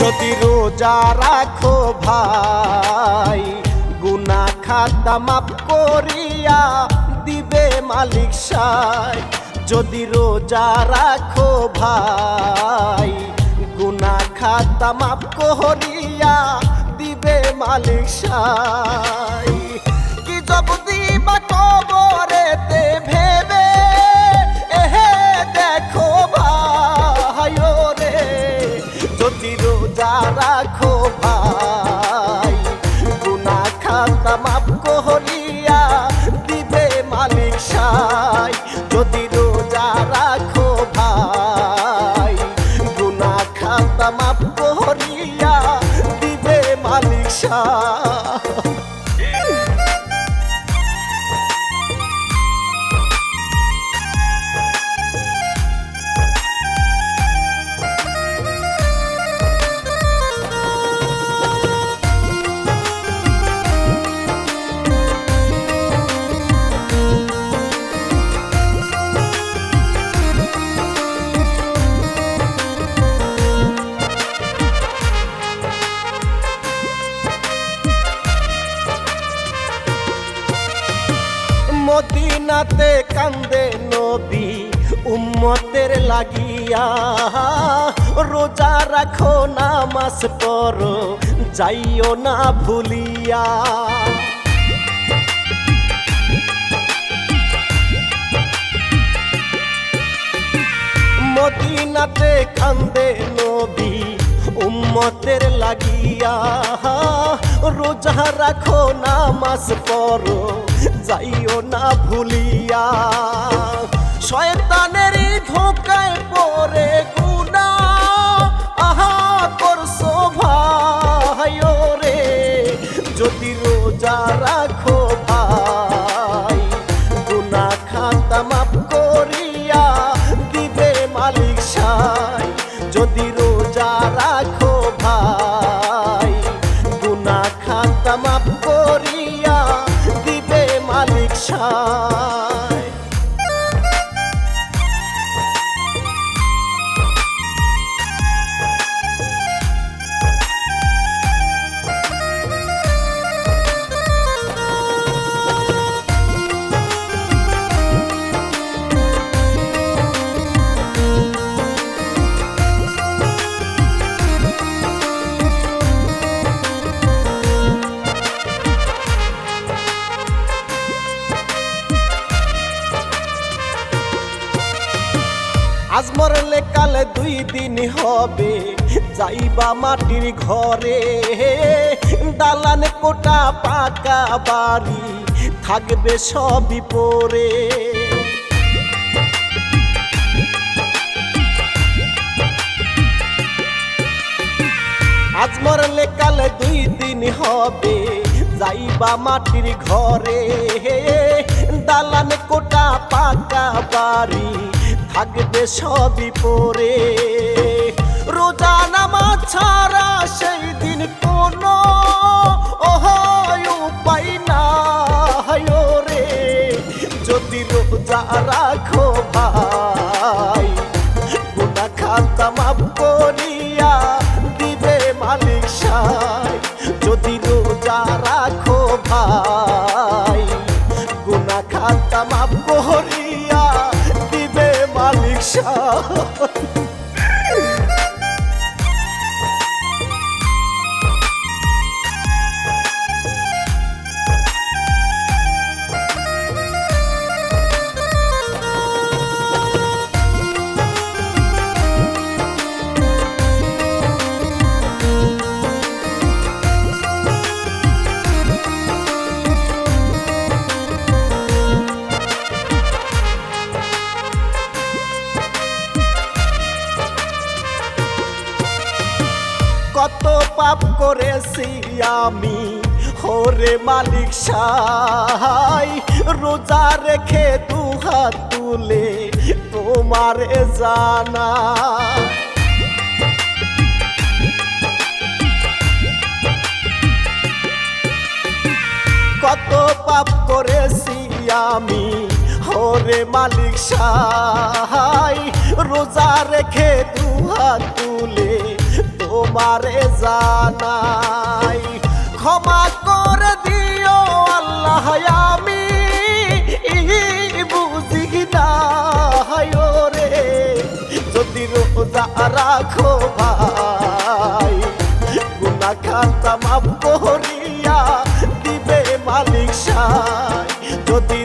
যদি রোজা রাখো ভাই গুনাহ খাতা মাফ করিয়া দিবে মালিক সাই। যদি রোজা রাখো ভাই গুনাহ খাতা মাফ করিয়া দিবে মালিক সাই। কি জব দিবা কবরেতে ভেবে এহে দেখো ভাই রে, যদি রোজা রাখো ভাই গুনাহ খাতা মাফ করিয়া দিবে মালিক সাই। যদি রোজা রাখো ভাই গুনাহ খাতা মাফ করিয়া দিবে মালিক সাই। মদিনাতে কান্দে নবী উম্মতের লাগিয়া, রোজা রাখো নামাজ পড়ো যাইও না ভুলিয়া। মদিনাতে কান্দে নবী উম্মতের লাগিয়া, রোজা রাখো নামাজ পড়ো যাইও না ভুলিয়া। শয়তানের ধোকায় পড়ে গুনাহ করছো ভাই রে, যদি রোজা রাখো ভাই গুনাহ খাতা মাফ করিয়া দিবে মালিক সাই। যদি রোজা রাখো ভাই গুনাহ খাতা মাফ করিয়া দিবে মালিক সাই। আজ মরলে কালে 2 দিন হবে যাইবা মাটির ঘরে, দালান কোটা পাকা বাড়ি থাকবে সবই পরে। আজ মরলে কালে 2 দিন হবে যাইবা মাটির ঘরে, দালান কোটা পাকা বাড়ি থাকবে সবই পরে। রোজা নামাজ ছাড়া সেই দিন কোনো উপায় নাই রে, যদি রোজা রাখো ভাই গুনাহ খাতা মাফ করিয়া দিবে মালিক সাই। যদি রোজা রাখো ভাই গুনাহ খাতা মাফ করিয়া দিবে মালিক সাই। কত পাপ করেছি আমি ওরে মালিক সাই, রোজা রেখে 2 হাত তুলে তোমারে জানা। কত পাপ করেছি আমি ওরে মালিক সাই, রোজা রেখে 2 হাত তুলে তোমারে জানাই, ক্ষমা করে দিও আল্লাহ আমি বুঝি না রে, যদি রোজা রাখো ভাই গুনাহ খাতা মাফ করিয়া দিবে মালিক সাই, যদি